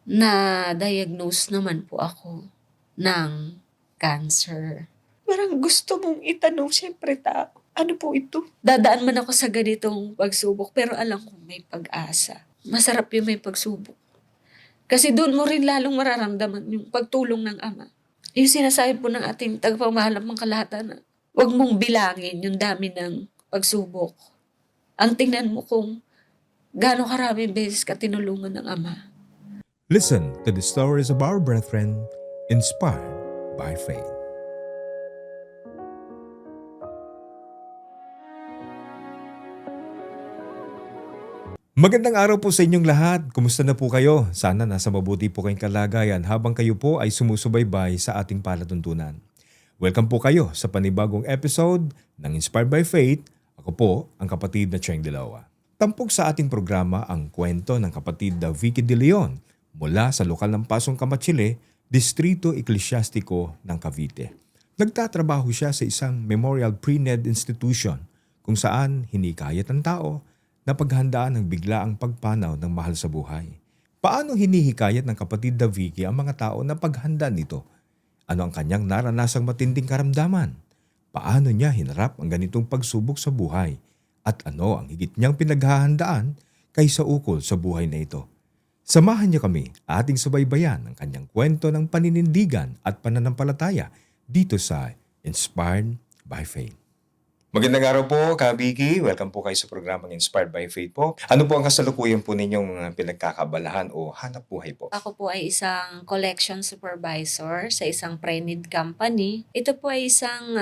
Na-diagnose naman po ako ng cancer. Parang gusto mong itanong siyempre tao, ano po ito? Dadaan man ako sa ganitong pagsubok pero alam kong may pag-asa. Masarap yung may pagsubok. Kasi doon mo rin lalong mararamdaman yung pagtulong ng Ama. Yung sinasabi po ng ating tagapamahalang pangkalahatan na huwag mong bilangin yung dami ng pagsubok. Ang tingnan mo kung gaano karaming beses ka tinulungan ng Ama. Listen to the stories of our brethren inspired by faith. Magandang araw po sa inyong lahat. Kumusta na po kayo? Sana nasa mabuti po kayong kalagayan habang kayo po ay sumusubaybay sa ating palatuntunan. Welcome po kayo sa panibagong episode ng Inspired by Faith. Ako po ang kapatid na Cheng Dilawa. Tampok sa ating programa ang kwento ng kapatid na Vicky De Leon mula sa lokal ng Pasong Kamachile, Distrito Eklesyastiko ng Cavite. Nagtatrabaho siya sa isang memorial pre-ned institution kung saan hinikayat ng tao na paghandaan ng biglaang pagpanaw ng mahal sa buhay. Paano hinihikayat ng kapatid na Vicky ang mga tao na paghanda nito? Ano ang kanyang naranasang matinding karamdaman? Paano niya hinarap ang ganitong pagsubok sa buhay? At ano ang higit niyang pinaghahandaan kaysa ukol sa buhay na ito? Samahan niyo kami ating subaybayan ang kanyang kwento ng paninindigan at pananampalataya dito sa Inspired by Faith. Magandang araw po, Kabiki. Welcome po kayo sa programang Inspired by Faith po. Ano po ang kasalukuyan po ninyong pinagkakabalahan o hanap buhay po? Ako po ay isang collection supervisor sa isang pre-need company. Ito po ay isang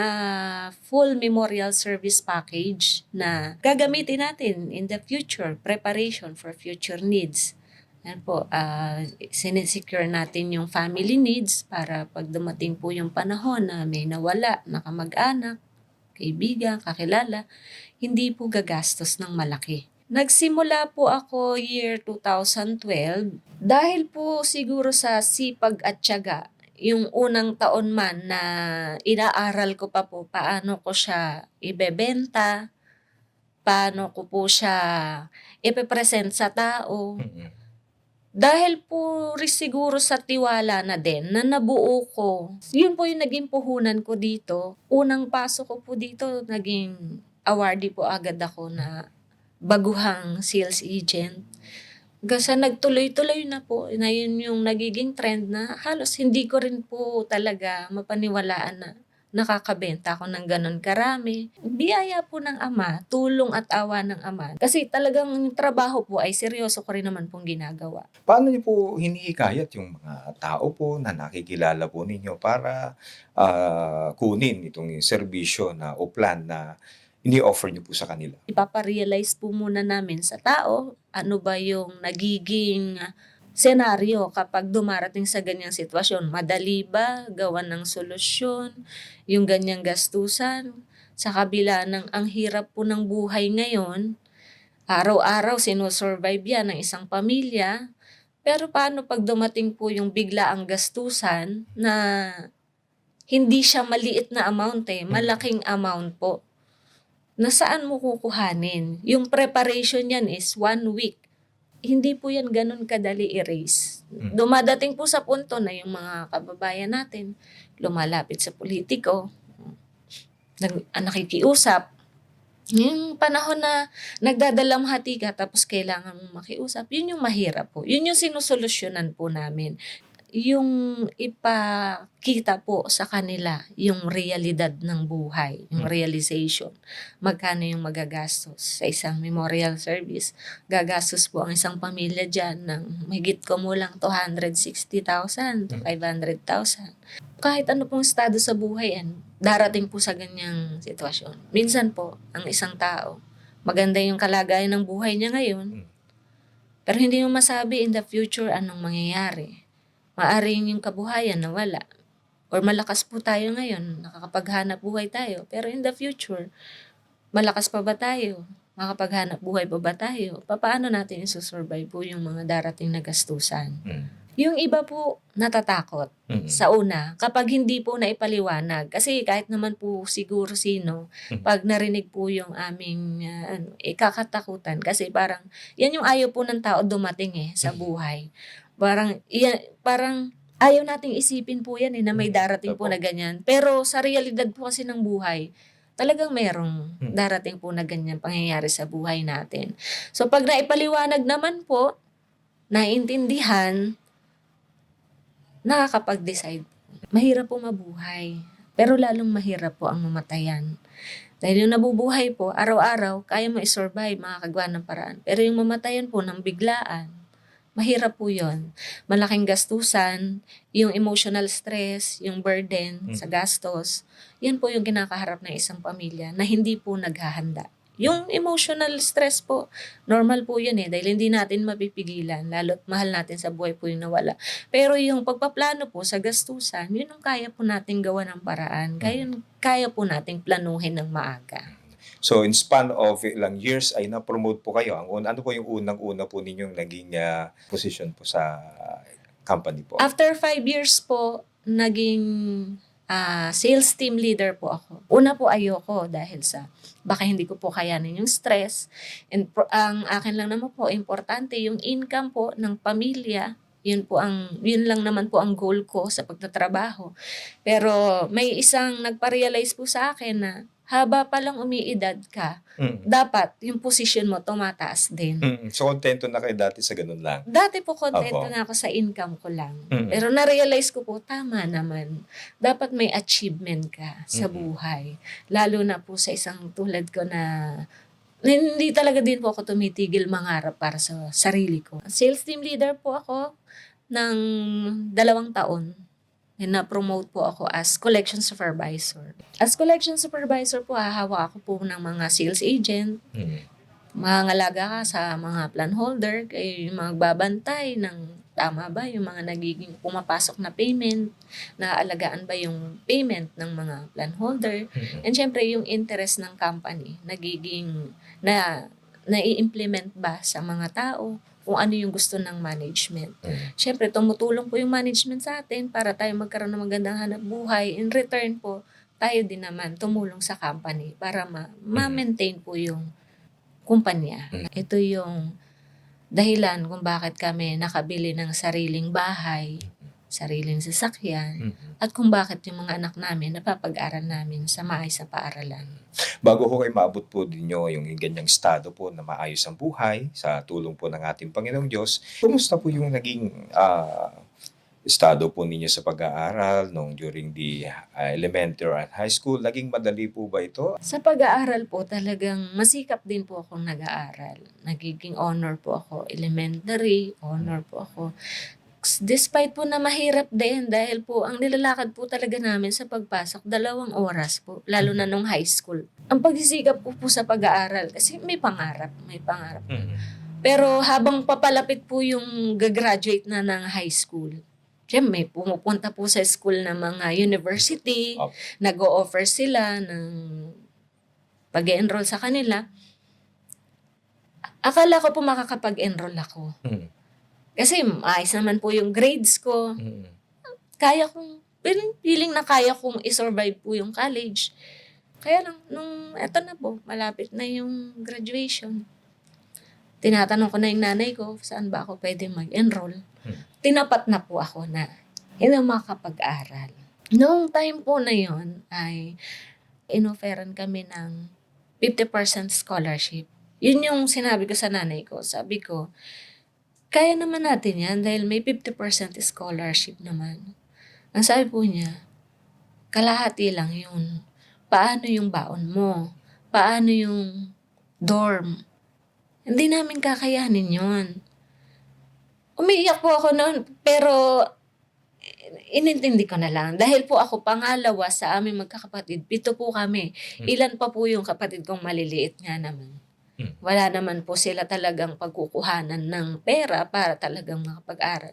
full memorial service package na gagamitin natin in the future, preparation for future needs. Yan po, sinesecure natin yung family needs para pag dumating po yung panahon na may nawala na kamag-anak, kaibigan, kakilala, hindi po gagastos ng malaki. Nagsimula po ako year 2012 dahil po siguro sa sipag at tiyaga. Yung unang taon man na inaaral ko pa po paano ko siya ibebenta, paano ko po siya ipepresent sa tao. Dahil po siguro sa tiwala na din na nabuo ko, yun po yung naging puhunan ko dito. Unang pasok ko po dito, naging awardee po agad ako na baguhang sales agent. Kasi nagtuloy-tuloy na po, na yun yung nagiging trend na halos hindi ko rin po talaga mapaniwalaan na nakakabenta ako ng ganon karami. Biyaya po ng Ama, tulong at awa ng Ama. Kasi talagang yung trabaho po ay seryoso ko rin naman pong ginagawa. Paano niyo po hinihikayat yung mga tao po na nakikilala po ninyo para kunin itong serbisyo na o plan na ini-offer niyo po sa kanila? Ipaparealize po muna namin sa tao ano ba yung nagiging senaryo kapag dumarating sa ganyang sitwasyon. Madali ba gawan ng solusyon yung ganyang gastusan? Sa kabila ng ang hirap po ng buhay ngayon, araw-araw sinusurvive yan ng isang pamilya. Pero paano pag dumating po yung biglaang gastusan na hindi siya maliit na amount malaking amount po. Nasaan mo kukuhanin? Yung preparation yan is 1 week. Hindi po yan ganun kadali i-raise. Dumadating po sa punto na yung mga kababayan natin lumalapit sa politiko, nakikiusap. Yung panahon na nagdadalamhati ka tapos kailangan mong makiusap, yun yung mahirap po. Yun yung sinusolusyonan po namin. Yung ipakita po sa kanila yung realidad ng buhay, yung realization. Magkano yung magagastos sa isang memorial service. Gagastos po ang isang pamilya dyan ng mahigit kumulang 260,000 to 500,000. Kahit ano pong estado sa buhay, darating po sa ganyang sitwasyon. Minsan po, ang isang tao, maganda yung kalagayan ng buhay niya ngayon, pero hindi mo masabi in the future anong mangyayari. Maaring yung kabuhayan nawala. Or malakas po tayo ngayon, nakakapaghanap buhay tayo. Pero in the future, malakas pa ba tayo? Makakapaghanap buhay pa ba tayo? Paano natin isusurvive po yung mga darating na gastusan? Yung iba po natatakot sa una kapag hindi po naipaliwanag. Kasi kahit naman po siguro sino, pag narinig po yung aming kakatakutan. Kasi parang yan yung ayaw po ng tao dumating sa buhay. Parang ayaw nating isipin po yan na may darating po Opo. na ganyan. Pero sa realidad po kasi ng buhay, talagang merong darating po na ganyan pangyayari sa buhay natin. So pag naipaliwanag naman po, naiintindihan, nakakapag-decide. Mahirap po mabuhay. Pero lalong mahirap po ang mamatayan. Dahil yung nabubuhay po, araw-araw, kaya mo i-survive, makakagawa ng paraan. Pero yung mamatayan po ng biglaan, mahirap po yun. Malaking gastusan, yung emotional stress, yung burden sa gastos, yan po yung kinakaharap ng isang pamilya na hindi po naghahanda. Yung emotional stress po, normal po yun dahil hindi natin mapipigilan, lalo't mahal natin sa buhay po yung nawala. Pero yung pagpaplano po sa gastusan, yun ang kaya po nating gawa ng paraan. Kaya po nating planuhin ng maaga. So in span of ilang years ay na-promote po kayo. Ano po yung unang-una po ninyong naging position po sa company po? After 5 years po, naging sales team leader po ako. Una po ayoko dahil sa baka hindi ko po kayanin yung stress. And ang akin lang naman po, importante yung income po ng pamilya. Yun lang naman po ang goal ko sa pagtatrabaho. Pero may isang nagpa-realize po sa akin na haba pa lang umiidad ka, dapat yung position mo tumataas din. So kontento na kayo dati sa ganun lang? Dati po kontento Opo. na ako sa income ko lang. Pero na-realize ko po, tama naman. Dapat may achievement ka sa buhay. Lalo na po sa isang tulad ko na hindi talaga din po ako tumitigil mangarap para sa sarili ko. Sales team leader po ako ng 2 taon. Na-promote po ako as collection supervisor. As collection supervisor po, hahawak ako po ng mga sales agent, mangangalaga ka sa mga plan holder, kayo yung magbabantay ng tama ba yung mga nagiging pumapasok na payment, naaalagaan ba yung payment ng mga plan holder, and syempre yung interest ng company, nai-implement ba sa mga tao, kung ano yung gusto ng management. Syempre, tumutulong po yung management sa atin para tayo magkaroon ng magandang hanap buhay. In return po, tayo din naman tumulong sa company para ma-maintain po yung kumpanya. Ito yung dahilan kung bakit kami nakabili ng sariling bahay, sariling sasakyan, at kung bakit yung mga anak namin napapag-aral namin sa maayos na paaralan. Bago ko kayo maabot po ninyo yung ganyang estado po na maayos ang buhay sa tulong po ng ating Panginoong Diyos, kumusta po yung naging estado po ninyo sa pag-aaral during the elementary and high school? Naging madali po ba ito? Sa pag-aaral po, talagang masikap din po akong nag-aaral. Nagiging honor po ako. Elementary, honor po ako. Despite po na mahirap din dahil po ang nilalakad po talaga namin sa pagpasok 2 oras po, lalo na nung high school. Ang pagsisikap po sa pag-aaral kasi may pangarap. Pero habang papalapit po yung gagraduate na ng high school, siyempre may pumupunta po sa school na mga university, nag-o-offer sila ng pag-enroll sa kanila. Akala ko po makakapag-enroll ako. Kasi maayos naman po yung grades ko. Kaya kong, feeling na kaya kong i-survive po yung college. Kaya lang, eto na po, malapit na yung graduation. Tinatanong ko na yung nanay ko, saan ba ako pwede mag-enroll? Tinapat na po ako na hindi makapag-aral. Noong time po na yon ay inofferan kami ng 50% scholarship. Yun yung sinabi ko sa nanay ko. Sabi ko, kaya naman natin yan dahil may 50% scholarship naman. Ang sabi po niya, kalahati lang yun. Paano yung baon mo? Paano yung dorm? Hindi namin kakayanin yun. Umiiyak po ako noon, pero inintindi ko na lang. Dahil po ako pangalawa sa aming magkakapatid, 7 po kami. Ilan pa po yung kapatid kong maliliit nga naman. Wala naman po sila talagang pagkukuhanan ng pera para talagang makapag-aral.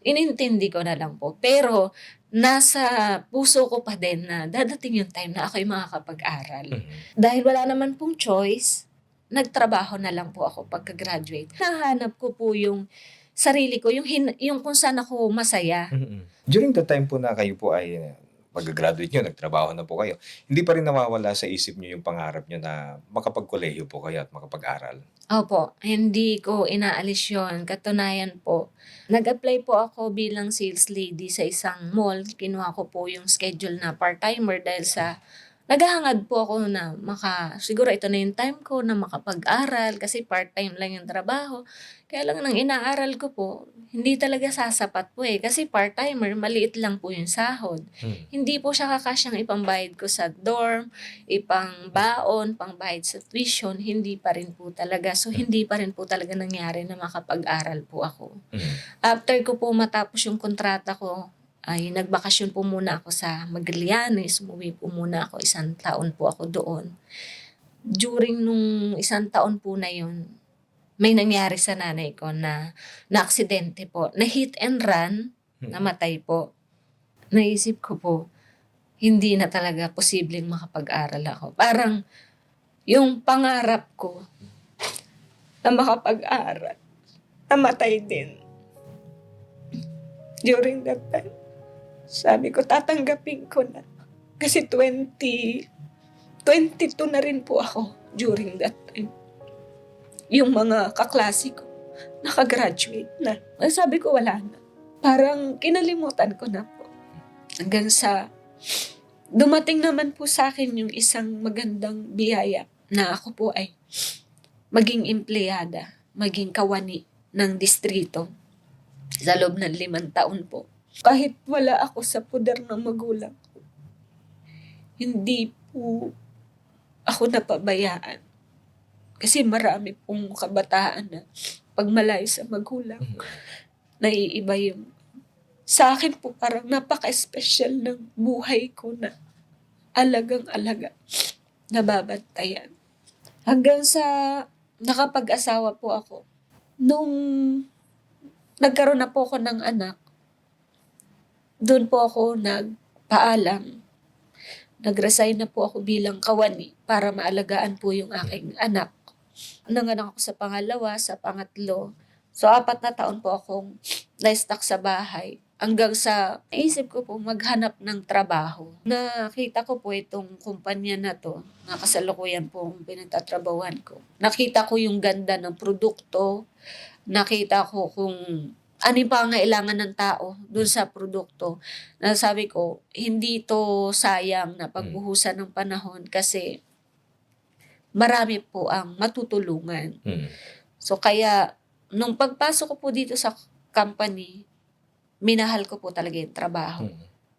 Inintindi ko na lang po. Pero nasa puso ko pa din na dadating yung time na ako'y makakapag-aral. Dahil wala naman pong choice, nagtrabaho na lang po ako pagka-graduate. Nahanap ko po yung sarili ko, yung kung saan ako masaya. During the time po na kayo po ay Pagka-graduate nyo, nagtrabaho na po kayo. Hindi pa rin nawawala sa isip nyo yung pangarap nyo na makapag-kolehiyo po kayo at makapag-aral. Opo, hindi ko inaalis yun. Katunayan po, nag-apply po ako bilang sales lady sa isang mall. Kinuha ko po yung schedule na part-timer dahil sa naghahangad po ako na siguro ito na yung time ko na makapag-aral kasi part-time lang yung trabaho. Kaya lang nang inaaral ko po, hindi talaga sasapat po kasi part-timer, maliit lang po yung sahod. Hindi po siya kakasyang ipambayad ko sa dorm, ipang baon, pangbayad sa tuition, hindi pa rin po talaga. So, hindi pa rin po talaga nangyari na makapag-aral po ako. After ko po matapos yung kontrata ko, ay nagbakasyon po muna ako sa Magallanes. Umuwi po muna ako, 1 taon po ako doon. During nung 1 taon po na yun, may nangyari sa nanay ko na aksidente po. Na hit and run, namatay po. Naisip ko po, hindi na talaga posibleng makapag-aral ako. Parang yung pangarap ko na makapag-aral, namatay din. During that time, sabi ko, tatanggapin ko na. Kasi 22 na rin po ako during that time. Yung mga kaklase ko, nakagraduate na. Sabi ko, wala na. Parang kinalimutan ko na po. Hanggang sa dumating naman po sa akin yung isang magandang biyaya na ako po ay maging empleyada, maging kawani ng distrito sa loob ng 5 taon po. Kahit wala ako sa poder ng magulang ko, hindi po ako napabayaan. Kasi marami pong kabataan na pag malayo sa magulang, naiiba yung... Sa akin po parang napaka-special ng buhay ko na alagang-alaga, nababantayan. Hanggang sa nakapag-asawa po ako. Nung nagkaroon na po ako ng anak, doon po ako nagpaalam. Nag-resign na po ako bilang kawani para maalagaan po yung aking anak. Nanganak ako sa pangalawa, sa pangatlo. So, 4 na taon po akong na-stuck sa bahay. Hanggang sa naisip ko po maghanap ng trabaho. Nakita ko po itong kumpanya na to, na kasalukuyan po ang pinagtatrabahuan ko. Nakita ko yung ganda ng produkto. Nakita ko kung ano yung pangailangan ng tao dun sa produkto. Sabi ko, hindi to sayang na pagbuhusan ng panahon kasi marami po ang matutulungan. So kaya, nung pagpasok ko po dito sa company, minahal ko po talaga yung trabaho.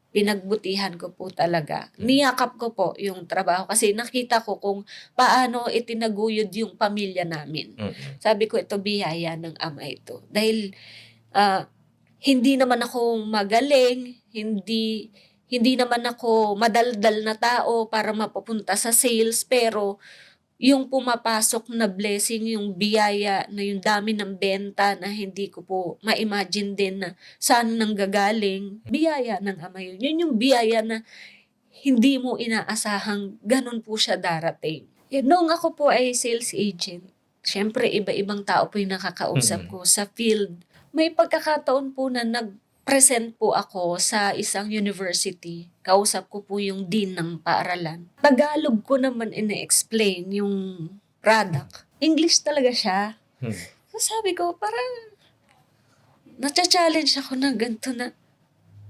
Pinagbutihan ko po talaga. Niyakap ko po yung trabaho kasi nakita ko kung paano itinaguyod yung pamilya namin. Sabi ko, ito biyaya ng ama ito. Dahil hindi naman ako magaling, hindi naman ako madaldal na tao para mapapunta sa sales, pero yung pumapasok na blessing, yung biyaya na yung dami ng benta na hindi ko po ma-imagine din na saan nanggagaling, biyaya ng ama yun. Yun yung biyaya na hindi mo inaasahang ganun po siya darating. Noong ako po ay sales agent, syempre iba-ibang tao po yung nakakausap ko sa field. May pagkakataon po na nag-present po ako sa isang university. Kausap ko po yung dean ng paaralan. Tagalog ko naman ina-explain yung product. English talaga siya. So sabi ko, parang na-challenge ako na ganito na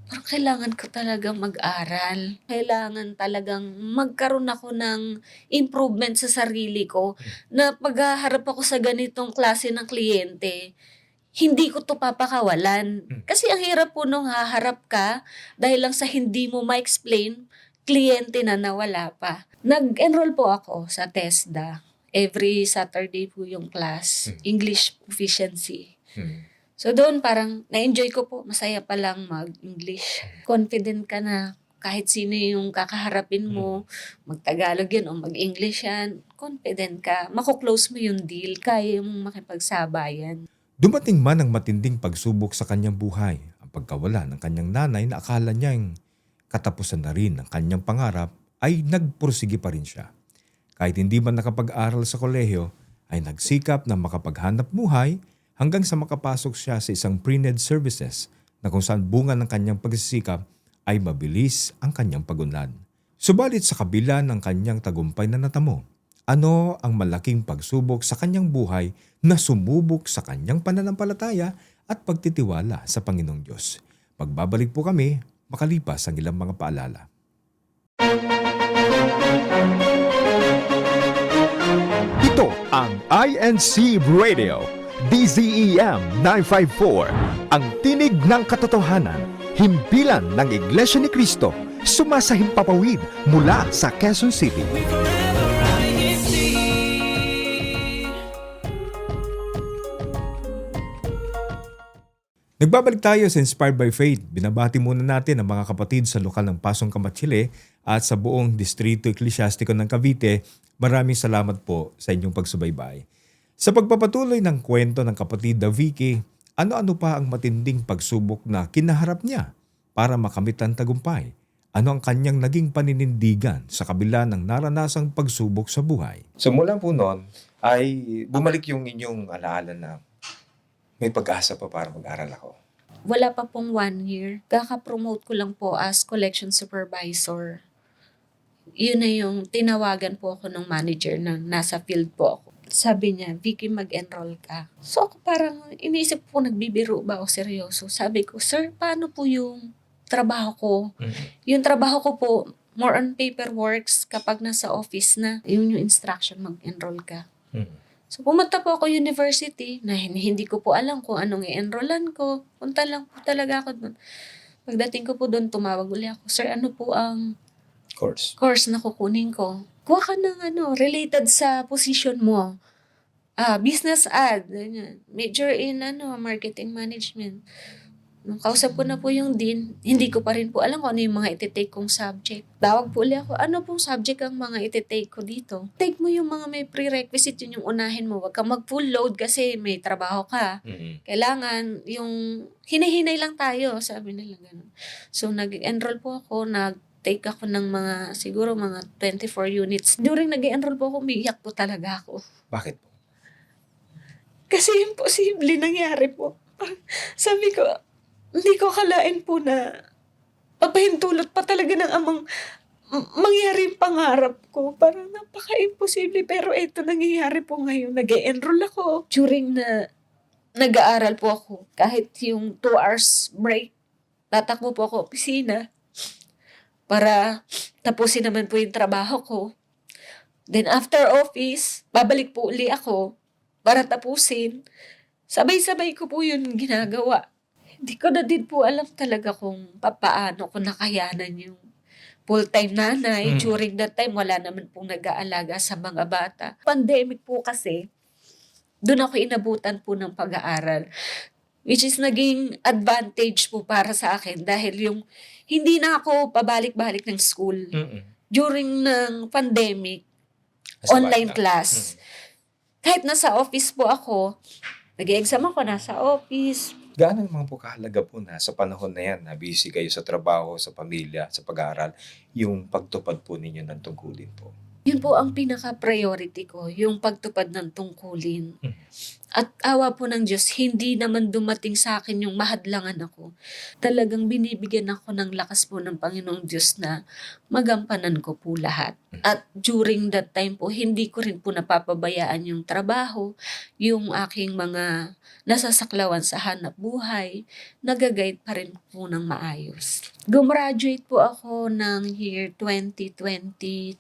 parang kailangan ko talagang mag-aral. Kailangan talagang magkaroon ako ng improvement sa sarili ko na paghaharap ako sa ganitong klase ng kliyente, hindi ko to papakawalan. Kasi ang hirap po nung haharap ka dahil lang sa hindi mo ma-explain, kliyente na nawala pa. Nag-enroll po ako sa TESDA. Every Saturday po yung class, English Proficiency. So doon parang na-enjoy ko po, masaya pa lang mag-English. Confident ka na kahit sino yung kakaharapin mo, mag-Tagalog yan o mag-English yan, confident ka, makuklose mo yung deal, kaya mong makipagsabayan. Dumating man ang matinding pagsubok sa kanyang buhay, ang pagkawala ng kanyang nanay na akala niyang katapusan na rin ng kanyang pangarap ay nagpursige pa rin siya. Kahit hindi man nakapag-aral sa kolehiyo, ay nagsikap na makapaghanap buhay hanggang sa makapasok siya sa isang pre-med services na kung saan bunga ng kanyang pagsisikap ay mabilis ang kanyang pagunlad. Subalit sa kabila ng kanyang tagumpay na natamo, ano ang malaking pagsubok sa kanyang buhay na sumubok sa kanyang pananampalataya at pagtitiwala sa Panginoong Diyos? Magbabalik po kami makalipas ang ilang mga paalala. Ito ang INC Radio, DZEM 954, ang tinig ng katotohanan, himpilan ng Iglesia ni Cristo, sumasahimpapawid mula sa Quezon City. Nagbabalik tayo sa Inspired by Faith. Binabati muna natin ang mga kapatid sa lokal ng Pasong Kamatsile at sa buong Distrito Eklesyastiko ng Cavite. Maraming salamat po sa inyong pagsubaybay. Sa pagpapatuloy ng kwento ng kapatid na Vicky, ano-ano pa ang matinding pagsubok na kinaharap niya para makamit ang tagumpay? Ano ang kanyang naging paninindigan sa kabila ng naranasang pagsubok sa buhay? So mula po noon ay bumalik yung inyong alaala na may pag-asa pa para mag-aral ako. Wala pa pong 1 year. Kaka-promote ko lang po as collection supervisor. Yun na yung tinawagan po ako ng manager na nasa field po ako. Sabi niya, Vicky, mag-enroll ka. So ako parang iniisip po, nagbibiro ba o seryoso? Sabi ko, sir, paano po yung trabaho ko? Yung trabaho ko po, more on paperworks kapag nasa office na. Yun yung instruction, mag-enroll ka. So pumunta po ako university na hindi ko po alam kung anong i-enrollan ko. Punta lang po talaga ako doon. Pagdating ko po doon, tumawag ulit ako, sir, ano po ang course na kukunin ko? Kuha ka ng related sa position mo. Business ad, ganyan. Major in marketing management. Nung kausap ko na po yung dean, hindi ko pa rin po alam kung ano yung mga iti-take kong subject. Tawag po ulit ako, ano pong subject ang mga iti-take ko dito? Take mo yung mga may prerequisite, yun yung unahin mo. Huwag kang mag-full load kasi may trabaho ka. Kailangan yung hinahinay lang tayo, sabi nila ganun. So nag-enroll po ako, take ako ng siguro mga 24 units. During nag-enroll po ako, umiiyak po talaga ako. Bakit po? Kasi imposible nangyari po. Sabi ko, hindi ko akalain po na papahintulot pa talaga ng amang mangyari yung pangarap ko. Parang napaka-imposible. Pero ito nangyayari po ngayon. Nag-enroll ako. During na nag-aaral po ako, kahit yung 2 hours break, tatakbo po ako opisina para tapusin naman po yung trabaho ko. Then after office, babalik po uli ako para tapusin. Sabay-sabay ko po yun ginagawa. Hindi ko na din po alam talaga kung paano ko nakayanan yung full-time nanay. During that time, wala naman pong nag-aalaga sa mga bata. Pandemic po kasi, doon ako inabutan po ng pag-aaral. Which is naging advantage po para sa akin dahil yung hindi na ako pabalik-balik ng school. During ng pandemic, online class. Kahit nasa office po ako, nag-exam ako, nasa office. Gaano naman po kahalaga po na sa panahon na yan, na busy kayo sa trabaho, sa pamilya, sa pag-aaral, yung pagtupad po ninyo ng tungkulin po? Yun po ang pinaka-priority ko, yung pagtupad ng tungkulin. At awa po ng Diyos, hindi naman dumating sa akin yung mahadlangan ako. Talagang binibigyan ako ng lakas po ng Panginoong Diyos na magampanan ko po lahat. At during that time po, hindi ko rin po napapabayaan yung trabaho, yung aking mga nasasaklawan sa hanap buhay, nagagayad pa rin po ng maayos. Gumraduate po ako ng year 2022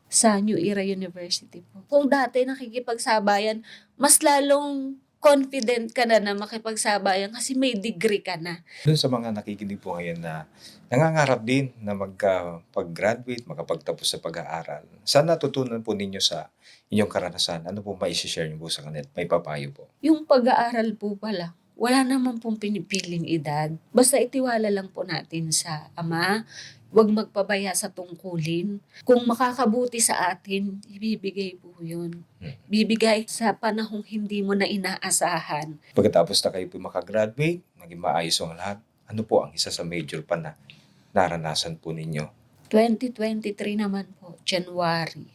sa New Era University po. Kung dati nakikipagsabayan, mas lalong confident ka na makipagsabayan kasi may degree ka na. Doon sa mga nakikinig po ngayon na nangangarap din na pag-graduate, makapagtapos sa pag-aaral, saan natutunan po ninyo sa inyong karanasan? Ano po mai-share niyo po sa kanila? May papayo po? Yung pag-aaral po pala, wala naman pong pinipiling edad. Basta itiwala lang po natin sa Ama. Huwag magpabaya sa tungkulin. Kung makakabuti sa atin, ibibigay po yun. Bibigay sa panahong hindi mo na inaasahan. Pagkatapos na kayo po makagraduate, maging maayos ang lahat, ano po ang isa sa major pa na naranasan po ninyo? 2023 naman po, January,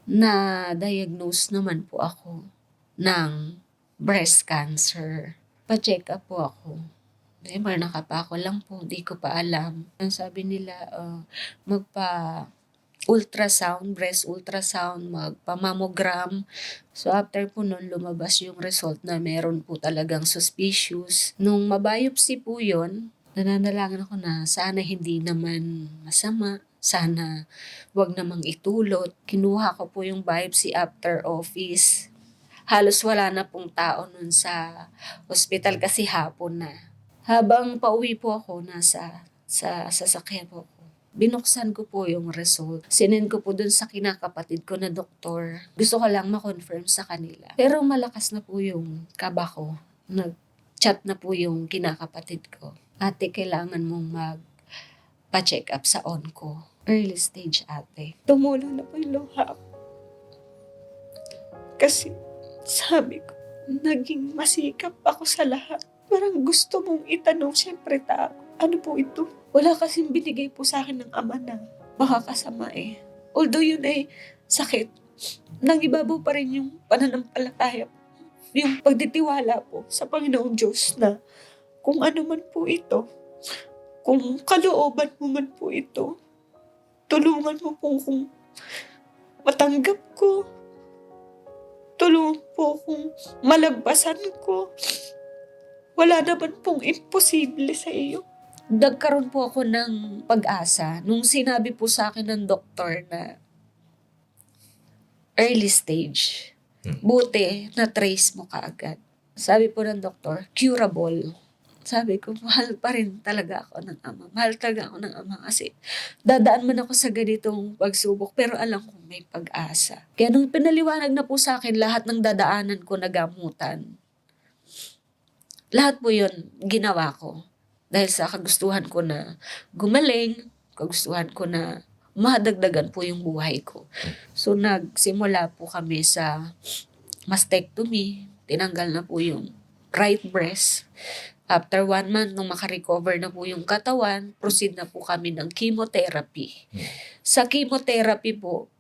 na-diagnose naman po ako ng breast cancer. Pa-check up po ako. Never, nakapako lang po, di ko pa alam. Ang sabi nila, magpa-ultrasound, breast ultrasound, magpa-mammogram. So after po nun, lumabas yung result na meron po talagang suspicious. Nung mabiopsy po yun, nananalangin ako na sana hindi naman masama, sana wag namang itulot. Kinuha ko po yung biopsy after office. Halos wala na pong tao nun sa hospital kasi hapon na. Habang pauwi po ako, sa sasakyan po ako. Binuksan ko po yung result. Sinend ko po dun sa kinakapatid ko na doktor. Gusto ko lang ma-confirm sa kanila. Pero malakas na po yung kaba ko. Nag-chat na po yung kinakapatid ko. Ate, kailangan mong magpa-check up sa onco. Early stage, ate. Tumulo na po yung luha ko. Kasi sabi ko, naging masikap ako sa lahat. Parang gusto mong itanong, syempre tao, ano po ito? Wala kasing binigay po sa akin ng ama na makakasama eh. Although yun ay sakit, nangibabaw pa rin yung pananampalataya, yung pagtitiwala po sa Panginoong Diyos na kung ano man po ito, kung kalooban mo man po ito, tulungan mo po kung matanggap ko, tulungan po kung malagpasan ko. Wala naman pong imposible sa iyo. Nagkaroon po ako ng pag-asa nung sinabi po sa akin ng doktor na early stage. Buti na trace mo kaagad. Sabi po ng doktor, curable. Sabi ko, mahal pa rin talaga ako ng ama. Mahal talaga ako ng ama kasi dadaan man ako sa ganitong pagsubok pero alam ko may pag-asa. Kaya nung pinaliwanag na po sa akin lahat ng dadaanan ko na gamutan, lahat po yun ginawa ko. Dahil sa kagustuhan ko na gumaling, kagustuhan ko na madagdagan po yung buhay ko. So nagsimula po kami sa mastectomy. Tinanggal na po yung right breast. After 1 month, nung makarecover na po yung katawan, proceed na po kami ng chemotherapy. Sa chemotherapy po,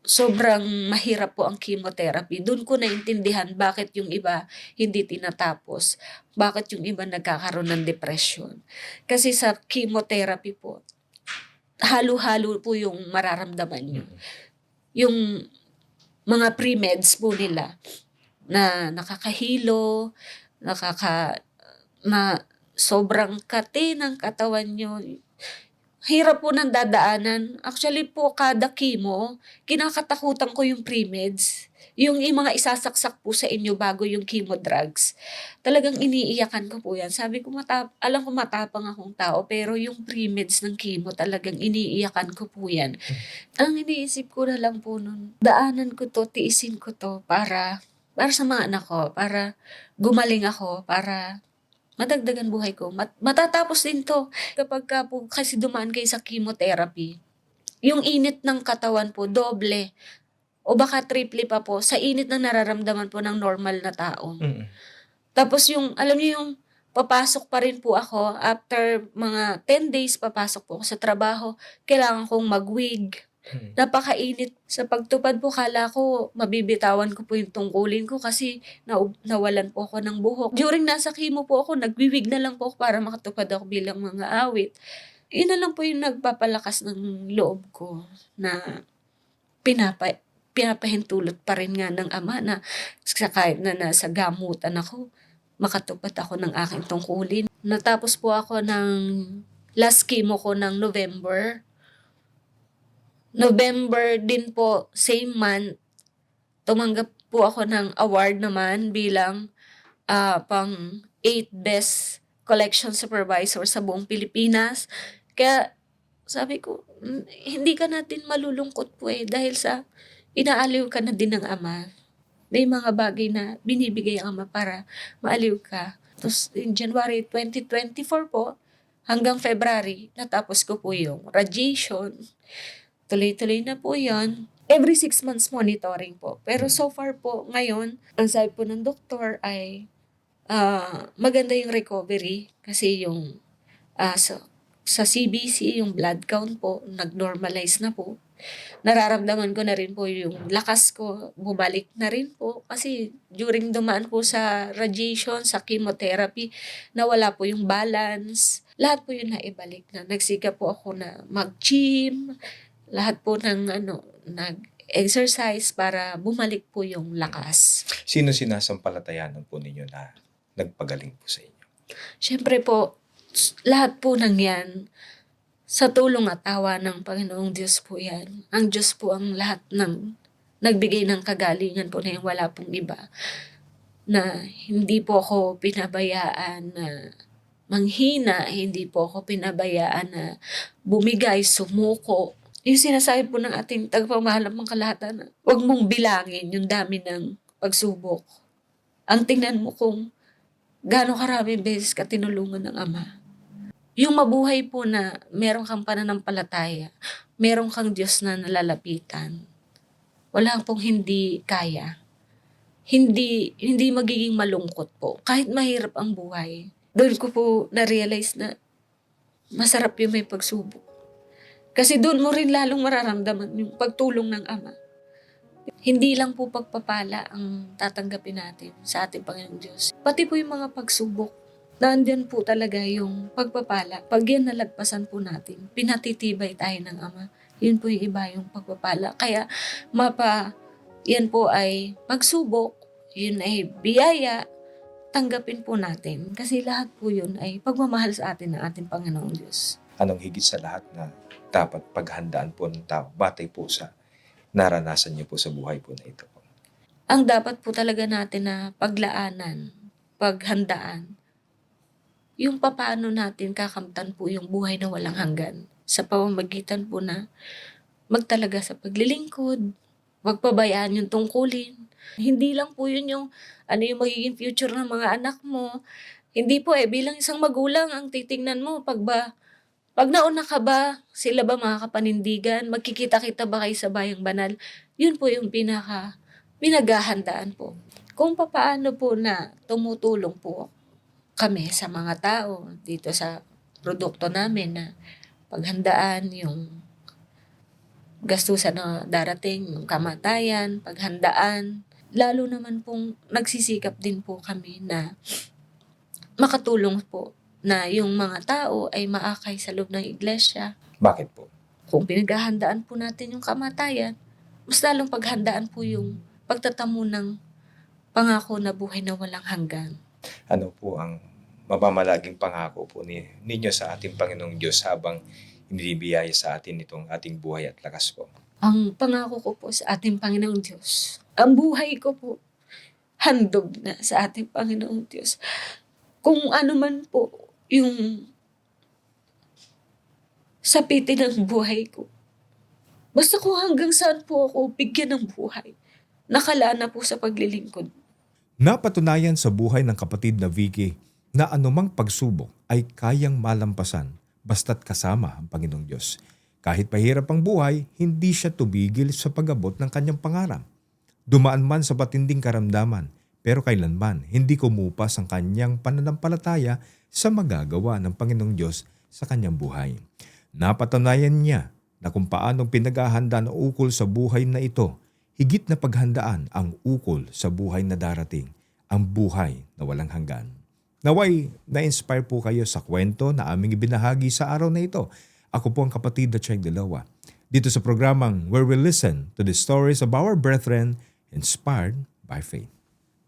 sobrang mahirap po ang chemotherapy. Doon ko naintindihan bakit yung iba hindi tinatapos. Bakit yung iba nagkakaroon ng depression. Kasi sa chemotherapy po, halo-halo po yung mararamdaman nyo. Yung mga pre-meds po nila na nakakahilo, sobrang kate ng katawan nyo. Hirap po ng dadaanan. Actually po, kada chemo, kinakatakutan ko yung pre-meds. Yung mga isasaksak po sa inyo bago yung chemo drugs. Talagang iniiyakan ko po yan. Sabi ko, alam ko matapang akong tao, pero yung pre-meds ng chemo, talagang iniiyakan ko po yan. Ang iniisip ko na lang po nun, daanan ko to, tiisin ko to para sa mga anak ko, para gumaling ako, para madagdagan buhay ko. Matatapos din to. Kapag ka po kasi dumaan kayo sa chemotherapy, yung init ng katawan po, doble. O baka triple pa po sa init na nararamdaman po ng normal na tao. Tapos yung, alam niyo yung papasok pa rin po ako, after mga 10 days papasok po ako sa trabaho, kailangan kong mag-wig. Napakainit. Sa pagtupad po, kala ko mabibitawan ko po yung tungkulin ko kasi nawalan po ako ng buhok. During nasa chemo po ako, nagwiwig na lang po ako para makatupad ako bilang mga awit. Yun na lang po yung nagpapalakas ng loob ko na pinapahintulot pa rin nga ng ama na kahit na nasa gamutan ako, makatupad ako ng aking tungkulin. Natapos po ako ng last chemo ko ng November din po, same month, tumanggap po ako ng award naman bilang pang 8 best collection supervisor sa buong Pilipinas. Kaya sabi ko, hindi ka natin malulungkot po dahil sa inaaliw ka na din ng ama. May mga bagay na binibigay ang ama para maaliw ka. Tapos in January 2024 po, hanggang February, natapos ko po yung radiation. Tuloy-tuloy na po yan. Every 6 months monitoring po. Pero so far po, ngayon, ang sabi po ng doktor ay maganda yung recovery. Kasi yung sa CBC, yung blood count po, nag-normalize na po. nararamdaman ko na rin po yung lakas ko, bumalik na rin po. Kasi during dumaan po sa radiation, sa chemotherapy, nawala po yung balance. Lahat po yun naibalik na. Nagsikap po ako na mag-gym, lahat po ng nag-exercise para bumalik po yung lakas. Sino sinasampalatayanan po ninyo na nagpagaling po sa inyo? Siyempre po, lahat po ng yan, sa tulong at awa ng Panginoong Diyos po yan. Ang Diyos po ang lahat ng nagbigay ng kagalingan po na yan. Wala pong iba. Na hindi po ako pinabayaan na manghina, hindi po ako pinabayaan na bumigay, sumuko. Yung sinasabi po ng ating tagapamahalang mga kalahatan na huwag mong bilangin yung dami ng pagsubok. Ang tingnan mo kung gaano karaming beses ka tinulungan ng Ama. Yung mabuhay po na meron kang pananampalataya, meron kang Diyos na nalalapitan. Wala pong hindi kaya. Hindi magiging malungkot po. Kahit mahirap ang buhay. Doon ko po na-realize na masarap yung may pagsubok. Kasi doon mo rin lalong mararamdaman yung pagtulong ng Ama. Hindi lang po pagpapala ang tatanggapin natin sa ating Panginoong Diyos. Pati po yung mga pagsubok. Nandiyan po talaga yung pagpapala. Pag yan nalagpasan po natin, pinatitibay tayo ng Ama. Yun po yung iba yung pagpapala. Kaya yan po ay pagsubok, yun ay biyaya, tanggapin po natin. Kasi lahat po yun ay pagmamahal sa atin ng ating Panginoong Diyos. Anong higit sa lahat na dapat paghandaan po ng tao batay po sa naranasan niyo po sa buhay po na ito po? Ang dapat po talaga natin na paglaanan, paghandaan, yung papaano natin kakamtan po yung buhay na walang hanggan sa pamamagitan po na magtalaga sa paglilingkod, magpabayaan yung tungkulin. Hindi lang po yun yung yung magiging future ng mga anak mo. Hindi po bilang isang magulang ang titingnan mo pag nauna ka ba, sila ba makakapanindigan, magkikita-kita ba kayo sa bayang banal? Yun po yung pinaghahandaan po. Kung papaano po na tumutulong po kami sa mga tao dito sa produkto namin na paghandaan yung gastusan na darating, yung kamatayan, paghandaan. Lalo naman pong nagsisikap din po kami na makatulong po na yung mga tao ay maakay sa loob ng iglesia. Bakit po? Kung pinaghahandaan po natin yung kamatayan, mas lalong paghandaan po yung pagtatamo ng pangako na buhay na walang hanggan. Ano po ang mamamalaging pangako po ninyo sa ating Panginoong Diyos habang inibiyaya sa atin itong ating buhay at lakas po? Ang pangako ko po sa ating Panginoong Diyos, ang buhay ko po, handog na sa ating Panginoong Diyos. Kung ano man po yung sapitin ng buhay ko, basta kung hanggang saan po ako bigyan ng buhay, nakala na po sa paglilingkod. Napatunayan sa buhay ng kapatid na Vicky na anumang pagsubok ay kayang malampasan basta't kasama ang Panginoong Diyos. Kahit mahirap ang buhay, hindi siya tumigil sa pag-abot ng kanyang pangarap. Dumaan man sa patinding karamdaman, pero kailanman hindi kumupas ang kanyang pananampalataya sa magagawa ng Panginoong Diyos sa kanyang buhay. Napatunayan niya na kung paanong pinaghahanda ng ukol sa buhay na ito, higit na paghandaan ang ukol sa buhay na darating, ang buhay na walang hanggan. Naway, na-inspire po kayo sa kwento na aming ibinahagi sa araw na ito. Ako po ang kapatid na Cheng Dilawa. Dito sa programang where we listen to the stories of our brethren inspired by faith.